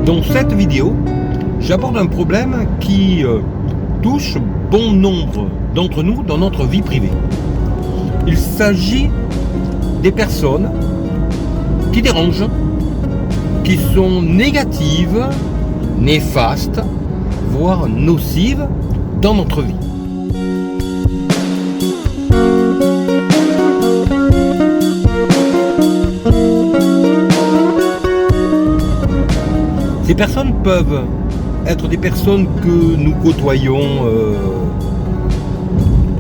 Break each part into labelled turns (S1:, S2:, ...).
S1: Dans cette vidéo, j'aborde un problème qui touche bon nombre d'entre nous dans notre vie privée. Il s'agit des personnes qui dérangent, qui sont négatives, néfastes, voire nocives dans notre vie. Ces personnes peuvent être des personnes que nous côtoyons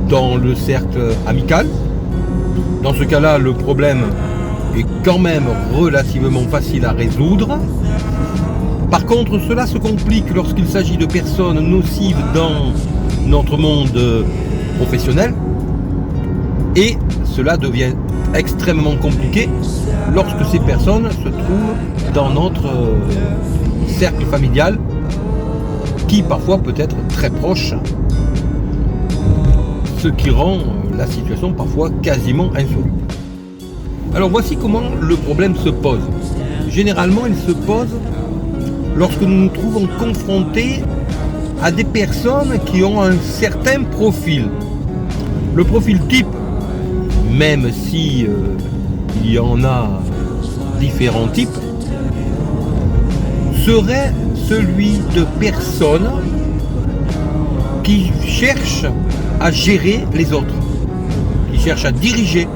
S1: dans le cercle amical. Dans ce cas-là, le problème est quand même relativement facile à résoudre. Par contre, cela se complique lorsqu'il s'agit de personnes nocives dans notre monde professionnel. Et cela devient extrêmement compliqué lorsque ces personnes se trouvent dans notre cercle familial, qui parfois peut être très proche, ce qui rend la situation parfois quasiment insoluble. Alors voici comment le problème se pose. Généralement, il se pose lorsque nous nous trouvons confrontés à des personnes qui ont un certain profil. Le profil type, même si il y en a différents types, serait celui de personnes qui cherchent à gérer les autres, qui cherchent à diriger,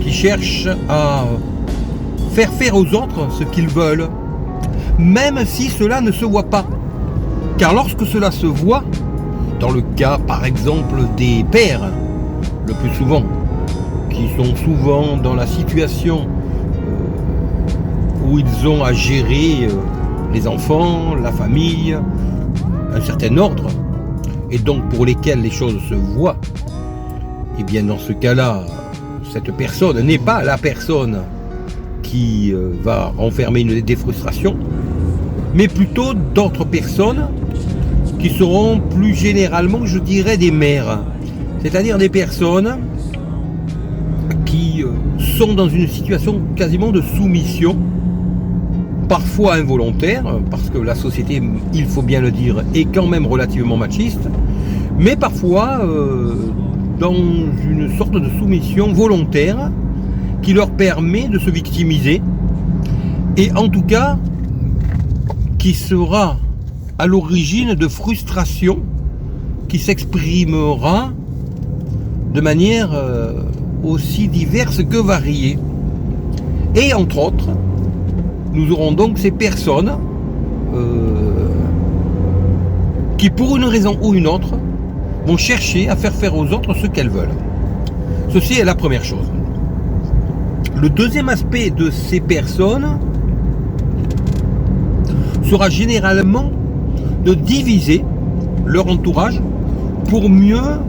S1: qui cherchent à faire aux autres ce qu'ils veulent, même si cela ne se voit pas. Car lorsque cela se voit, dans le cas par exemple des pères, le plus souvent, qui sont souvent dans la situation où ils ont à gérer les enfants, la famille, un certain ordre, et donc pour lesquels les choses se voient, et bien dans ce cas-là, cette personne n'est pas la personne qui va renfermer des frustrations, mais plutôt d'autres personnes qui seront plus généralement, je dirais, des mères, c'est-à-dire des personnes qui sont dans une situation quasiment de soumission, parfois involontaire, parce que la société, il faut bien le dire, est quand même relativement machiste, mais parfois dans une sorte de soumission volontaire qui leur permet de se victimiser, et en tout cas qui sera à l'origine de frustration qui s'exprimera de manière aussi diverse que variée. Et entre autres, nous aurons donc ces personnes qui, pour une raison ou une autre, vont chercher à faire aux autres ce qu'elles veulent. Ceci est la première chose. Le deuxième aspect de ces personnes sera généralement de diviser leur entourage pour mieux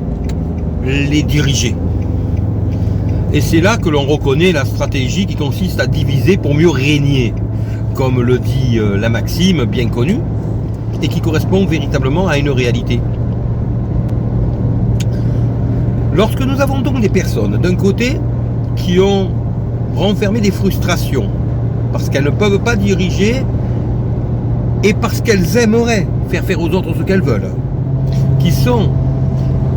S1: les diriger. Et c'est là que l'on reconnaît la stratégie qui consiste à diviser pour mieux régner, comme le dit la maxime bien connue, et qui correspond véritablement à une réalité. Lorsque nous avons donc des personnes, d'un côté, qui ont renfermé des frustrations, parce qu'elles ne peuvent pas diriger, et parce qu'elles aimeraient faire aux autres ce qu'elles veulent, qui sont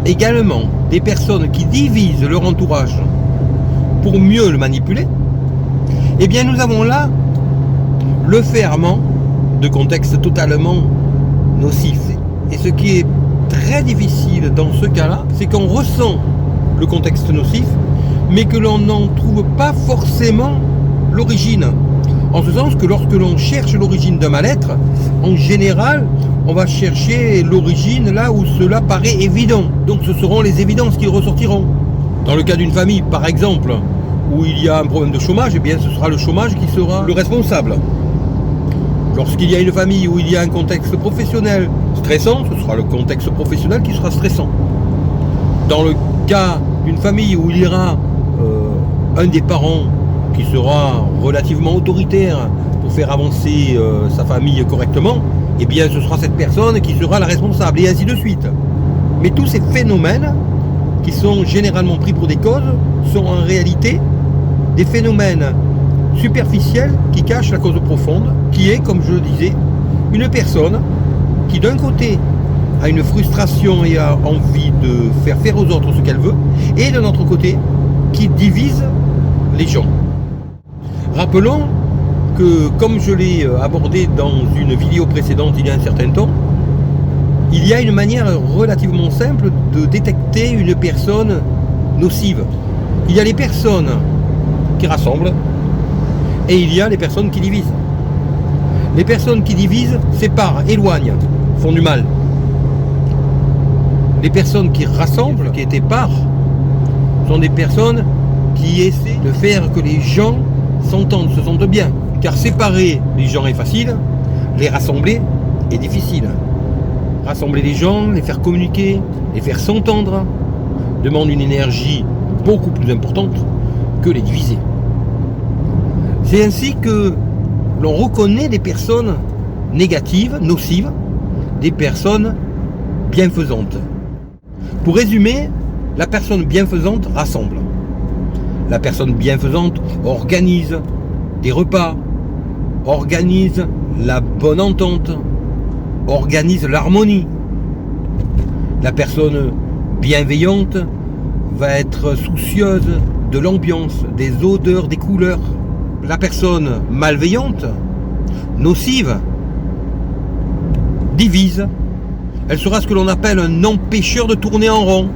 S1: également des personnes qui divisent leur entourage pour mieux le manipuler, eh bien nous avons là le ferment de contexte totalement nocif. Et ce qui est très difficile dans ce cas-là, c'est qu'on ressent le contexte nocif, mais que l'on n'en trouve pas forcément l'origine. En ce sens que lorsque l'on cherche l'origine d'un mal-être, en général, on va chercher l'origine là où cela paraît évident. Donc ce seront les évidences qui ressortiront. Dans le cas d'une famille, par exemple, où il y a un problème de chômage, eh bien ce sera le chômage qui sera le responsable. Lorsqu'il y a une famille où il y a un contexte professionnel stressant, ce sera le contexte professionnel qui sera stressant. Dans le cas d'une famille où il y aura un des parents qui sera relativement autoritaire pour faire avancer sa famille correctement, eh bien ce sera cette personne qui sera la responsable, et ainsi de suite. Mais tous ces phénomènes, qui sont généralement pris pour des causes, sont en réalité des phénomènes superficiels qui cachent la cause profonde, qui est, comme je le disais, une personne qui d'un côté a une frustration et a envie de faire aux autres ce qu'elle veut, et d'un autre côté qui divise les gens. Rappelons que, comme je l'ai abordé dans une vidéo précédente il y a un certain temps, il y a une manière relativement simple de détecter une personne nocive. Il y a les personnes qui rassemblent et il y a les personnes qui divisent. Les personnes qui divisent séparent, éloignent, font du mal. Les personnes qui rassemblent, qui éparent, sont des personnes qui essaient de faire que les gens s'entendent, se sentent bien. Car séparer les gens est facile, les rassembler est difficile. Rassembler les gens, les faire communiquer, les faire s'entendre, demande une énergie beaucoup plus importante que les diviser. C'est ainsi que l'on reconnaît des personnes négatives, nocives, des personnes bienfaisantes. Pour résumer, la personne bienfaisante rassemble. La personne bienfaisante organise des repas, organise la bonne entente, organise l'harmonie. La personne bienveillante va être soucieuse de l'ambiance, des odeurs, des couleurs. La personne malveillante, nocive, divise. Elle sera ce que l'on appelle un empêcheur de tourner en rond.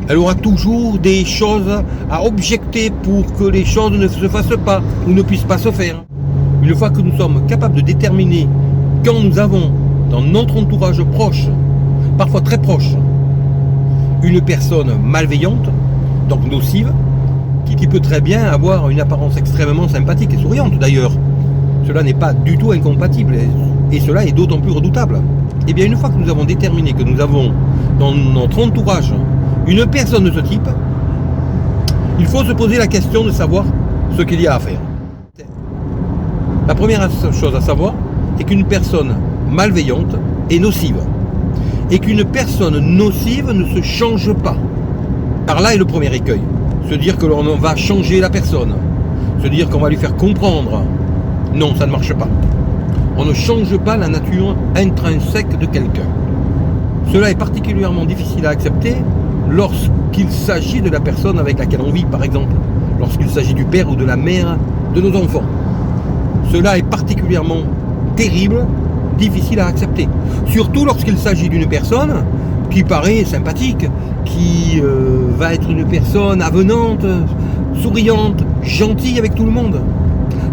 S1: Elle aura toujours des choses à objecter pour que les choses ne se fassent pas ou ne puissent pas se faire. Une fois que nous sommes capables de déterminer quand nous avons dans notre entourage proche, parfois très proche, une personne malveillante, donc nocive, qui peut très bien avoir une apparence extrêmement sympathique et souriante d'ailleurs. Cela n'est pas du tout incompatible et cela est d'autant plus redoutable. Et bien une fois que nous avons déterminé que nous avons dans notre entourage une personne de ce type, il faut se poser la question de savoir ce qu'il y a à faire. La première chose à savoir est qu'une personne malveillante est nocive et qu'une personne nocive ne se change pas. Car là est le premier écueil. Se dire que l'on va changer la personne, se dire qu'on va lui faire comprendre. Non, ça ne marche pas. On ne change pas la nature intrinsèque de quelqu'un. Cela est particulièrement difficile à accepter lorsqu'il s'agit de la personne avec laquelle on vit, par exemple, lorsqu'il s'agit du père ou de la mère de nos enfants. Cela est particulièrement terrible, difficile à accepter. Surtout lorsqu'il s'agit d'une personne qui paraît sympathique, qui va être une personne avenante, souriante, gentille avec tout le monde.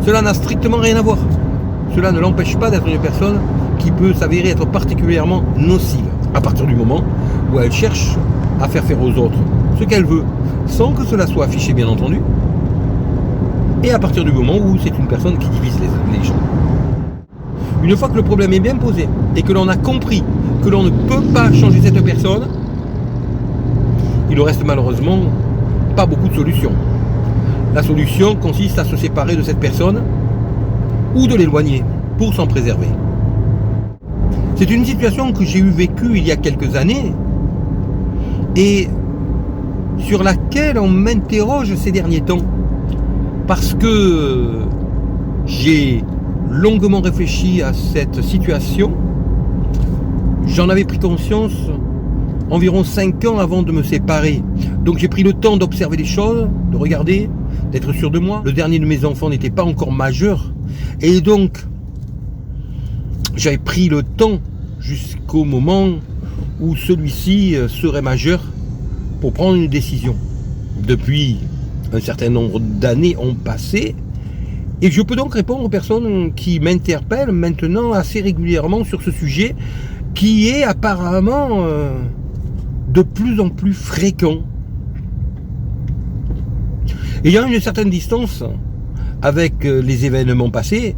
S1: Cela n'a strictement rien à voir. Cela ne l'empêche pas d'être une personne qui peut s'avérer être particulièrement nocive, à partir du moment où elle cherche à faire aux autres ce qu'elle veut, sans que cela soit affiché bien entendu, et à partir du moment où c'est une personne qui divise les gens. Une fois que le problème est bien posé, et que l'on a compris que l'on ne peut pas changer cette personne, il ne reste malheureusement pas beaucoup de solutions. La solution consiste à se séparer de cette personne ou de l'éloigner pour s'en préserver. C'est une situation que j'ai vécue il y a quelques années et sur laquelle on m'interroge ces derniers temps parce que j'ai longuement réfléchi à cette situation. J'en avais pris conscience environ 5 ans avant de me séparer. Donc j'ai pris le temps d'observer les choses, de regarder, d'être sûr de moi. Le dernier de mes enfants n'était pas encore majeur. Et donc, j'avais pris le temps jusqu'au moment où celui-ci serait majeur pour prendre une décision. Depuis, un certain nombre d'années ont passé. Et je peux donc répondre aux personnes qui m'interpellent maintenant assez régulièrement sur ce sujet qui est apparemment de plus en plus fréquent. Ayant une certaine distance avec les événements passés,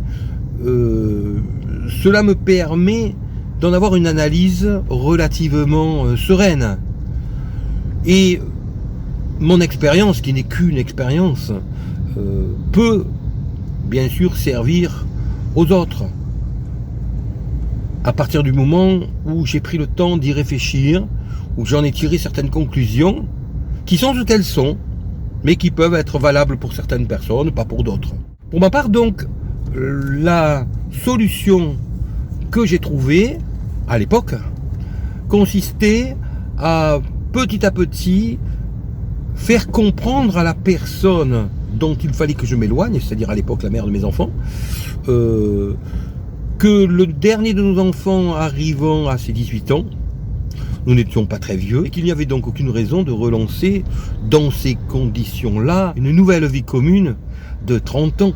S1: cela me permet d'en avoir une analyse relativement sereine. Et mon expérience, qui n'est qu'une expérience, peut bien sûr servir aux autres. À partir du moment où j'ai pris le temps d'y réfléchir, où j'en ai tiré certaines conclusions, qui sont ce qu'elles sont, mais qui peuvent être valables pour certaines personnes, pas pour d'autres. Pour ma part, donc, la solution que j'ai trouvée à l'époque consistait à petit faire comprendre à la personne dont il fallait que je m'éloigne, c'est-à-dire à l'époque la mère de mes enfants, que le dernier de nos enfants arrivant à ses 18 ans, nous n'étions pas très vieux, et qu'il n'y avait donc aucune raison de relancer dans ces conditions-là une nouvelle vie commune de 30 ans.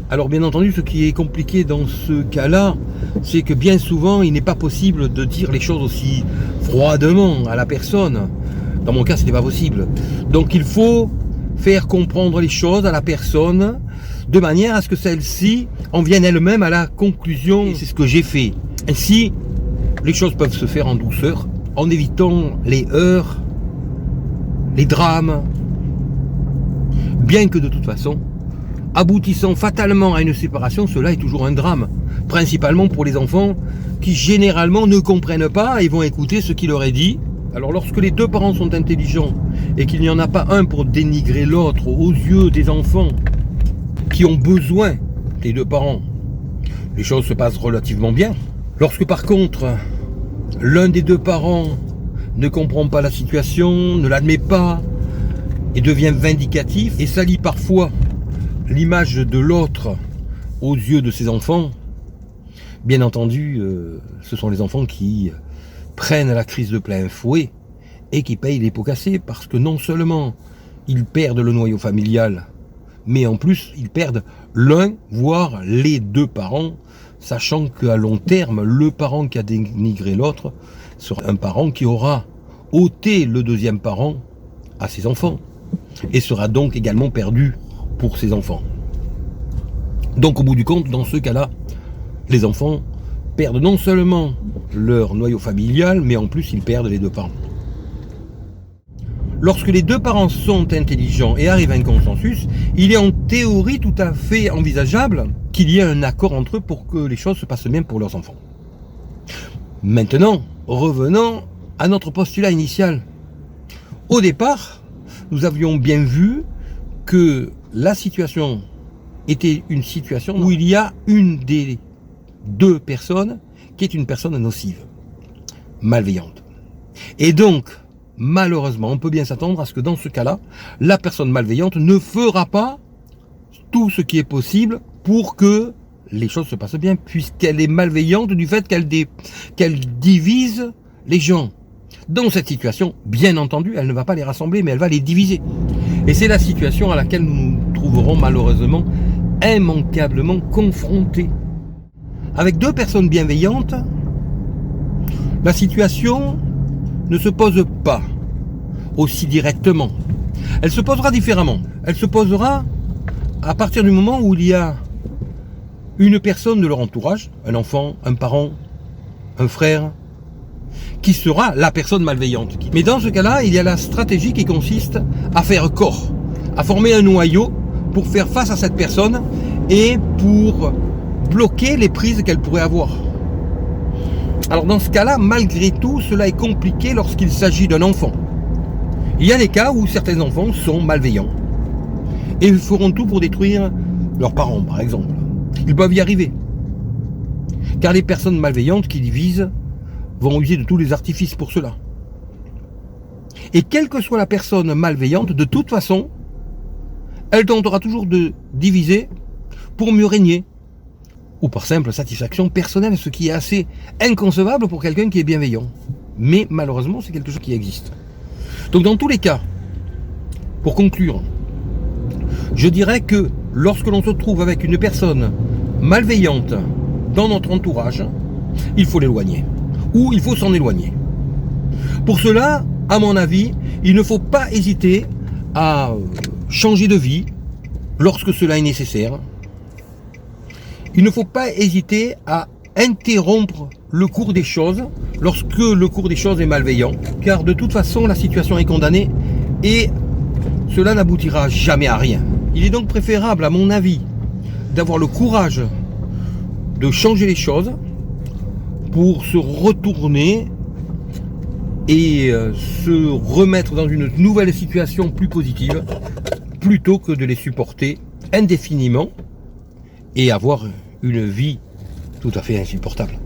S1: Alors bien entendu, ce qui est compliqué dans ce cas-là, c'est que bien souvent, il n'est pas possible de dire les choses aussi froidement à la personne. Dans mon cas, ce n'était pas possible. Donc il faut faire comprendre les choses à la personne de manière à ce que celle-ci en vienne elle-même à la conclusion. Et c'est ce que j'ai fait. Ainsi, les choses peuvent se faire en douceur, en évitant les heurts, les drames, bien que de toute façon, aboutissant fatalement à une séparation, cela est toujours un drame, principalement pour les enfants qui généralement ne comprennent pas et vont écouter ce qui leur est dit. Alors lorsque les deux parents sont intelligents et qu'il n'y en a pas un pour dénigrer l'autre aux yeux des enfants qui ont besoin des deux parents, les choses se passent relativement bien. Lorsque par contre, l'un des deux parents ne comprend pas la situation, ne l'admet pas et devient vindicatif et salit parfois l'image de l'autre aux yeux de ses enfants, bien entendu, ce sont les enfants qui prennent la crise de plein fouet et qui payent les pots cassés parce que non seulement ils perdent le noyau familial, mais en plus ils perdent l'un, voire les deux parents, sachant qu'à long terme, le parent qui a dénigré l'autre sera un parent qui aura ôté le deuxième parent à ses enfants et sera donc également perdu pour ses enfants. Donc au bout du compte, dans ce cas-là, les enfants perdent non seulement leur noyau familial, mais en plus ils perdent les deux parents. Lorsque les deux parents sont intelligents et arrivent à un consensus, il est en théorie tout à fait envisageable qu'il y ait un accord entre eux pour que les choses se passent bien pour leurs enfants. Maintenant, revenons à notre postulat initial. Au départ, nous avions bien vu que la situation était une situation où il y a une des deux personnes qui est une personne nocive, malveillante. Et donc, malheureusement, on peut bien s'attendre à ce que dans ce cas-là, la personne malveillante ne fera pas tout ce qui est possible pour que les choses se passent bien, puisqu'elle est malveillante du fait qu'elle divise les gens. Dans cette situation, bien entendu, elle ne va pas les rassembler, mais elle va les diviser. Et c'est la situation à laquelle nous nous trouverons malheureusement immanquablement confrontés. Avec deux personnes bienveillantes, la situation ne se pose pas aussi directement. Elle se posera différemment. Elle se posera à partir du moment où il y a une personne de leur entourage, un enfant, un parent, un frère, qui sera la personne malveillante. Mais dans ce cas-là, il y a la stratégie qui consiste à faire corps, à former un noyau pour faire face à cette personne et pour bloquer les prises qu'elle pourrait avoir. Alors dans ce cas-là, malgré tout, cela est compliqué lorsqu'il s'agit d'un enfant. Il y a des cas où certains enfants sont malveillants et feront tout pour détruire leurs parents, par exemple. Ils peuvent y arriver. Car les personnes malveillantes qui divisent vont user de tous les artifices pour cela. Et quelle que soit la personne malveillante, de toute façon, elle tentera toujours de diviser pour mieux régner, ou par simple satisfaction personnelle, ce qui est assez inconcevable pour quelqu'un qui est bienveillant. Mais malheureusement, c'est quelque chose qui existe. Donc dans tous les cas, pour conclure, je dirais que lorsque l'on se trouve avec une personne malveillante dans notre entourage, il faut l'éloigner, ou il faut s'en éloigner. Pour cela, à mon avis, il ne faut pas hésiter à changer de vie lorsque cela est nécessaire. Il ne faut pas hésiter à interrompre le cours des choses lorsque le cours des choses est malveillant, car de toute façon la situation est condamnée et cela n'aboutira jamais à rien. Il est donc préférable, à mon avis, d'avoir le courage de changer les choses pour se retourner et se remettre dans une nouvelle situation plus positive, plutôt que de les supporter indéfiniment et avoir une vie tout à fait insupportable.